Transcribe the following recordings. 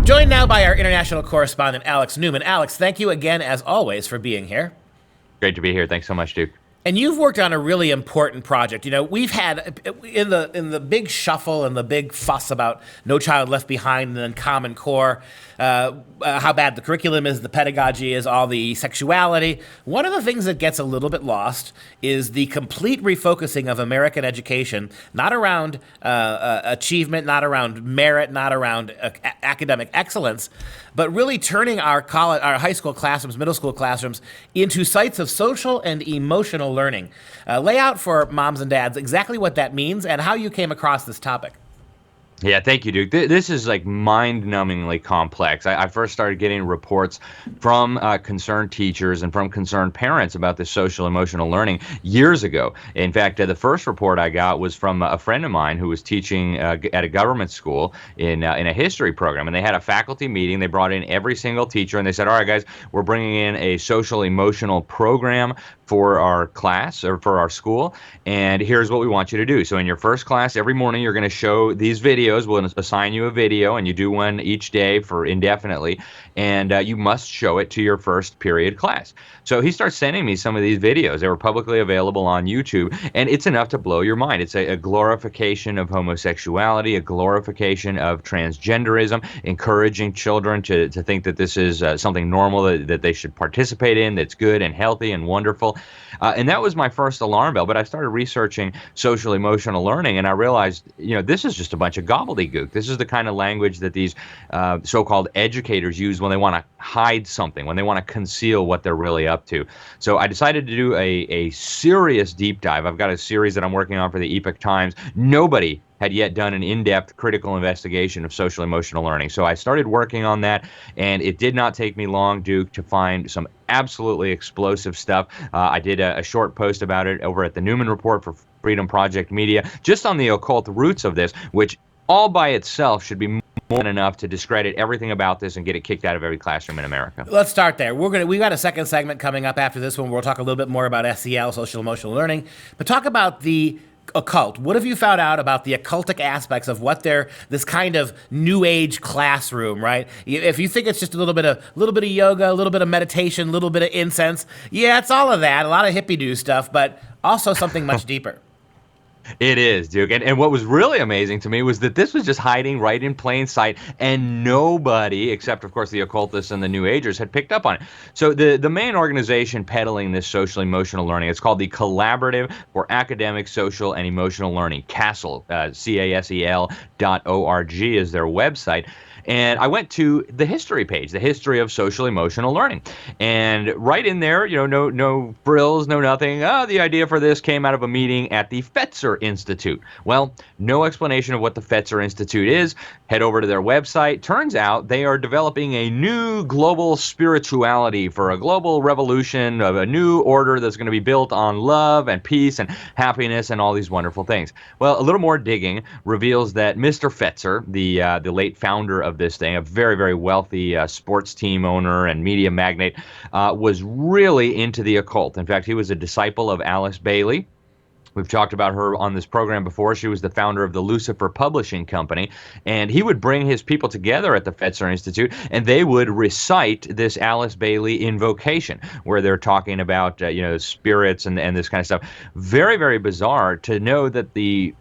Joined now by our international correspondent, Alex Newman. Alex, thank you again, as always, for being here. Great to be here. Thanks so much, Duke. And you've worked on a really important project. You know, we've had in the big shuffle and the big fuss about No Child Left Behind and then Common Core, how bad the curriculum is, the pedagogy is, all the sexuality. One of the things that gets a little bit lost is the complete refocusing of American education, not around achievement, not around merit, not around academic excellence, but really turning our high school classrooms, middle school classrooms into sites of social and emotional learning. Lay out for moms and dads exactly what that means and how you came across this topic. Yeah, thank you, Duke. This is like mind-numbingly complex. I first started getting reports from concerned teachers and from concerned parents about this social-emotional learning years ago. In fact, the first report I got was from a friend of mine who was teaching at a government school in a history program, and they had a faculty meeting. They brought in every single teacher, and they said, all right, guys, we're bringing in a social-emotional program for our class or for our school, and here's what we want you to do. So in your first class, every morning you're going to show these videos. We'll assign you a video, and you do one each day for indefinitely, and you must show it to your first period class. So he starts sending me some of these videos. They were publicly available on YouTube, and it's enough to blow your mind. It's a glorification of homosexuality, a glorification of transgenderism, encouraging children to think that this is something normal that they should participate in, that's good and healthy and wonderful. And that was my first alarm bell. But I started researching social emotional learning, and I realized, this is just a bunch of gobbledygook. This is the kind of language that these so-called educators use when they want to hide something, when they want to conceal what they're really up to. So I decided to do a serious deep dive. I've got a series that I'm working on for the Epoch Times. Nobody had yet done an in-depth critical investigation of social emotional learning. So I started working on that, and it did not take me long, Duke, to find some absolutely explosive stuff. I did a short post about it over at the Newman Report for FreedomProject Media, just on the occult roots of this, which all by itself should be more than enough to discredit everything about this and get it kicked out of every classroom in America. Let's start there. We've got a second segment coming up after this one. We'll talk a little bit more about SEL, social emotional learning, but talk about the occult. What have you found out about the occultic aspects of what this kind of new age classroom, right? If you think it's just a little bit of yoga, a little bit of meditation, a little bit of incense, yeah, it's all of that, a lot of hippie do stuff, but also something much deeper. It is, Duke. And what was really amazing to me was that this was just hiding right in plain sight, and nobody, except, of course, the occultists and the New Agers, had picked up on it. So the main organization peddling this social emotional learning, it's called the Collaborative for Academic, Social, and Emotional Learning, CASEL, CASEL.org is their website. And I went to the history page, the history of social emotional learning. And right in there, no frills, no nothing. The idea for this came out of a meeting at the Fetzer Institute. Well, no explanation of what the Fetzer Institute is. Head over to their website. Turns out they are developing a new global spirituality for a global revolution of a new order that's going to be built on love and peace and happiness and all these wonderful things. Well, a little more digging reveals that Mr. Fetzer, the late founder of this thing, a very, very wealthy sports team owner and media magnate, was really into the occult. In fact, he was a disciple of Alice Bailey. We've talked about her on this program before. She was the founder of the Lucifer Publishing Company, and he would bring his people together at the Fetzer Institute, and they would recite this Alice Bailey invocation, where they're talking about spirits and this kind of stuff. Very, very bizarre to know that the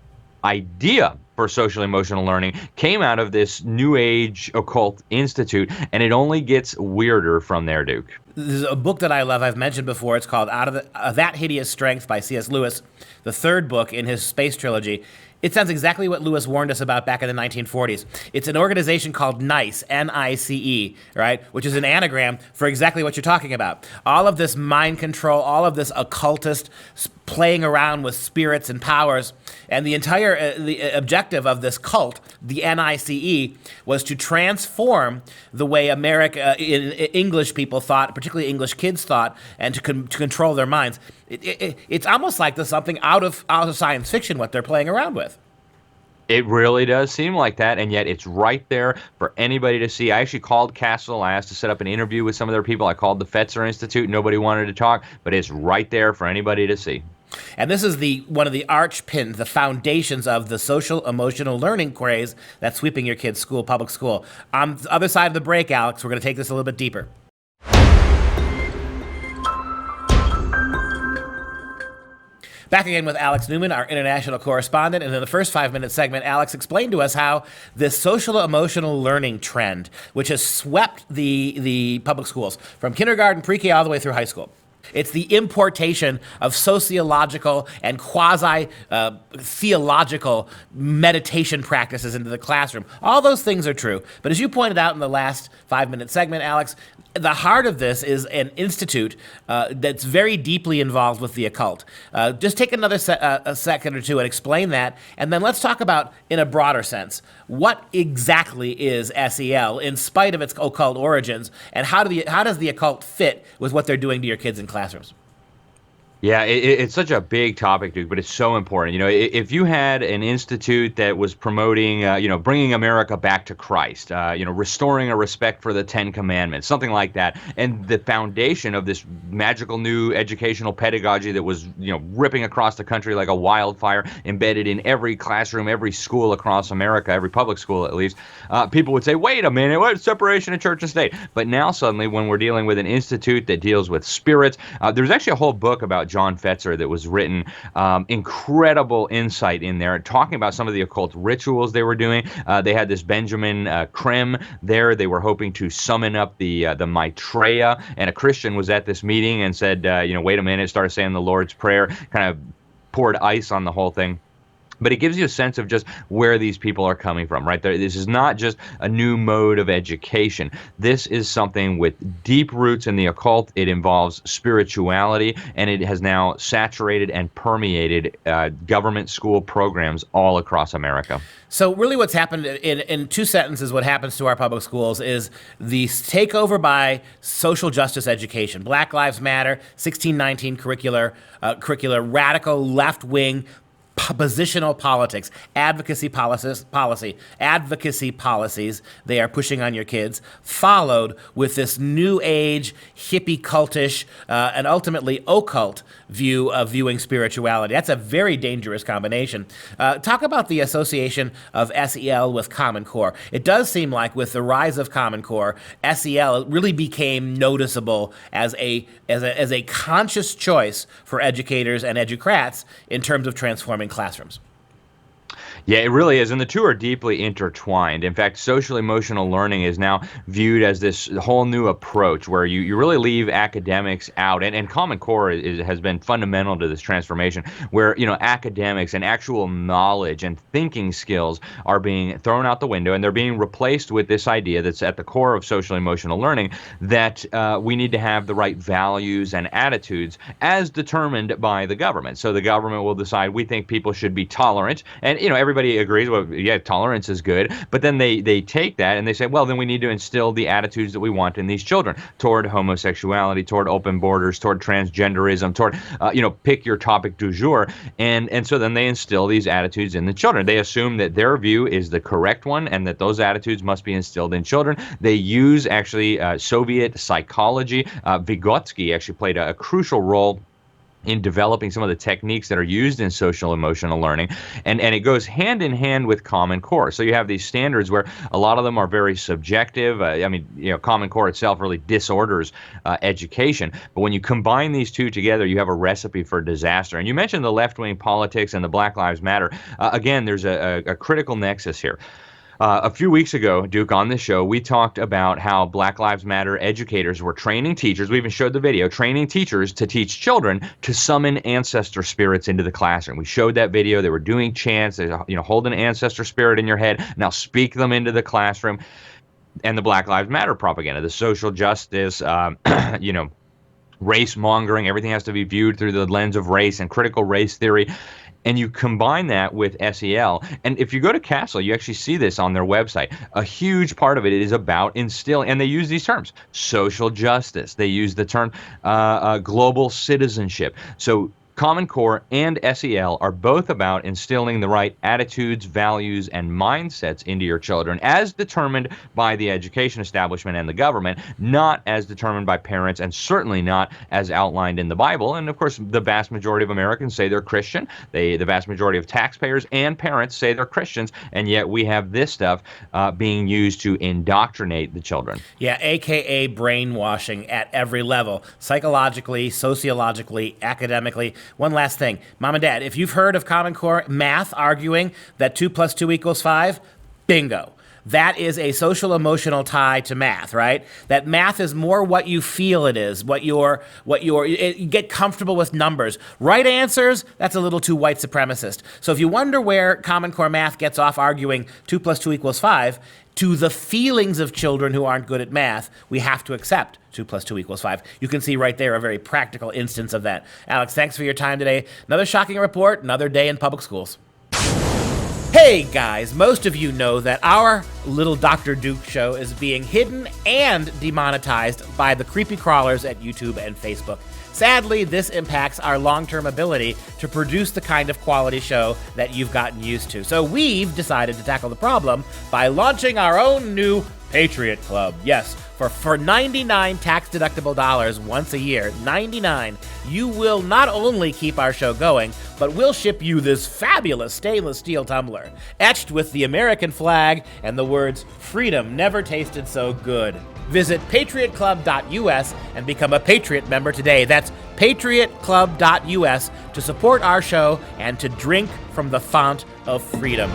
idea for social emotional learning came out of this New Age occult institute, and it only gets weirder from there, Duke. There's a book that I love, I've mentioned before. It's called Out of That Hideous Strength by C.S. Lewis, the third book in his space trilogy. It sounds exactly what Lewis warned us about back in the 1940s. It's an organization called NICE, N-I-C-E, right? Which is an anagram for exactly what you're talking about. All of this mind control, all of this occultist playing around with spirits and powers, and the entire the objective of this cult, the NICE, was to transform the way English people thought, particularly English kids thought, and to control their minds. It's almost like there's something out of science fiction what they're playing around with. It really does seem like that, and yet it's right there for anybody to see. I actually called CASEL. I asked to set up an interview with some of their people. I called the Fetzer Institute. Nobody wanted to talk, but it's right there for anybody to see. And this is one of the arch pins, the foundations of the social emotional learning craze that's sweeping your kid's public school. On the other side of the break, Alex, we're going to take this a little bit deeper. Back again with Alex Newman, our international correspondent. And in the first 5-minute segment, Alex explained to us how this social emotional learning trend, which has swept the public schools from kindergarten, pre-K, all the way through high school. It's the importation of sociological and quasi-theological meditation practices into the classroom. All those things are true. But as you pointed out in the last 5-minute segment, Alex, the heart of this is an institute that's very deeply involved with the occult. Just take another a second or two and explain that, and then let's talk about, in a broader sense, what exactly is SEL in spite of its occult origins, and how does the occult fit with what they're doing to your kids in classrooms? Yeah, it's such a big topic, Duke, but it's so important. If you had an institute that was promoting, bringing America back to Christ, restoring a respect for the Ten Commandments, something like that, and the foundation of this magical new educational pedagogy that was, ripping across the country like a wildfire, embedded in every classroom, every school across America, every public school at least, people would say, wait a minute, what separation of church and state? But now suddenly, when we're dealing with an institute that deals with spirits, there's actually a whole book about John Fetzer that was written, incredible insight in there, talking about some of the occult rituals they were doing. They had this Benjamin Krem there. They were hoping to summon up the Maitreya, and a Christian was at this meeting and said, wait a minute, started saying the Lord's Prayer, kind of poured ice on the whole thing. But it gives you a sense of just where these people are coming from, right? This is not just a new mode of education. This is something with deep roots in the occult. It involves spirituality, and it has now saturated and permeated government school programs all across America. So really what's happened, in 2 sentences, what happens to our public schools is the takeover by social justice education. Black Lives Matter, 1619 curricular, radical left-wing positional politics, advocacy policies they are pushing on your kids, followed with this new age, hippie cultish, and ultimately occult view of viewing spirituality. That's a very dangerous combination. Talk about the association of SEL with Common Core. It does seem like with the rise of Common Core, SEL really became noticeable as a conscious choice for educators and educrats in terms of transforming classrooms. Yeah, it really is. And the two are deeply intertwined. In fact, social emotional learning is now viewed as this whole new approach where you really leave academics out. And Common Core has been fundamental to this transformation where, academics and actual knowledge and thinking skills are being thrown out the window, and they're being replaced with this idea that's at the core of social emotional learning, that we need to have the right values and attitudes as determined by the government. So the government will decide, we think people should be tolerant. And, everybody agrees, well, yeah, tolerance is good. But then they take that and they say, well, then we need to instill the attitudes that we want in these children toward homosexuality, toward open borders, toward transgenderism, toward, pick your topic du jour. And so then they instill these attitudes in the children. They assume that their view is the correct one and that those attitudes must be instilled in children. They use actually Soviet psychology. Vygotsky actually played a crucial role in developing some of the techniques that are used in social emotional learning. And it goes hand in hand with Common Core. So you have these standards where a lot of them are very subjective. Common Core itself really disorders education. But when you combine these two together, you have a recipe for disaster. And you mentioned the left-wing politics and the Black Lives Matter. Again, there's a critical nexus here. A few weeks ago, Duke, on this show, we talked about how Black Lives Matter educators were training teachers. We even showed the video, training teachers to teach children to summon ancestor spirits into the classroom. We showed that video. They were doing chants. They, hold an ancestor spirit in your head. Now speak them into the classroom. And the Black Lives Matter propaganda, the social justice, race mongering. Everything has to be viewed through the lens of race and critical race theory. And you combine that with SEL. And if you go to Castle, you actually see this on their website. A huge part of it is about instilling, and they use these terms, social justice. They use the term global citizenship. So Common Core and SEL are both about instilling the right attitudes, values, and mindsets into your children as determined by the education establishment and the government, not as determined by parents, and certainly not as outlined in the Bible. And of course, the vast majority of Americans say they're Christian. The vast majority of taxpayers and parents say they're Christians, and yet we have this stuff being used to indoctrinate the children. Yeah, AKA brainwashing at every level, psychologically, sociologically, academically. One last thing, Mom and Dad, if you've heard of Common Core math arguing that 2 + 2 = 5, bingo. That is a social emotional tie to math, right? That math is more what you feel it is, you get comfortable with numbers. Right answers, that's a little too white supremacist. So if you wonder where Common Core math gets off arguing 2 + 2 = 5, to the feelings of children who aren't good at math, we have to accept 2 + 2 = 5. You can see right there a very practical instance of that. Alex, thanks for your time today. Another shocking report, another day in public schools. Hey guys, most of you know that our little Dr. Duke show is being hidden and demonetized by the creepy crawlers at YouTube and Facebook. Sadly, this impacts our long-term ability to produce the kind of quality show that you've gotten used to. So we've decided to tackle the problem by launching our own new Patriot Club. Yes, for 99 tax-deductible dollars once a year, 99, you will not only keep our show going, but we'll ship you this fabulous stainless steel tumbler, etched with the American flag and the words, "Freedom never tasted so good." Visit patriotclub.us and become a Patriot member today. That's patriotclub.us to support our show and to drink from the font of freedom.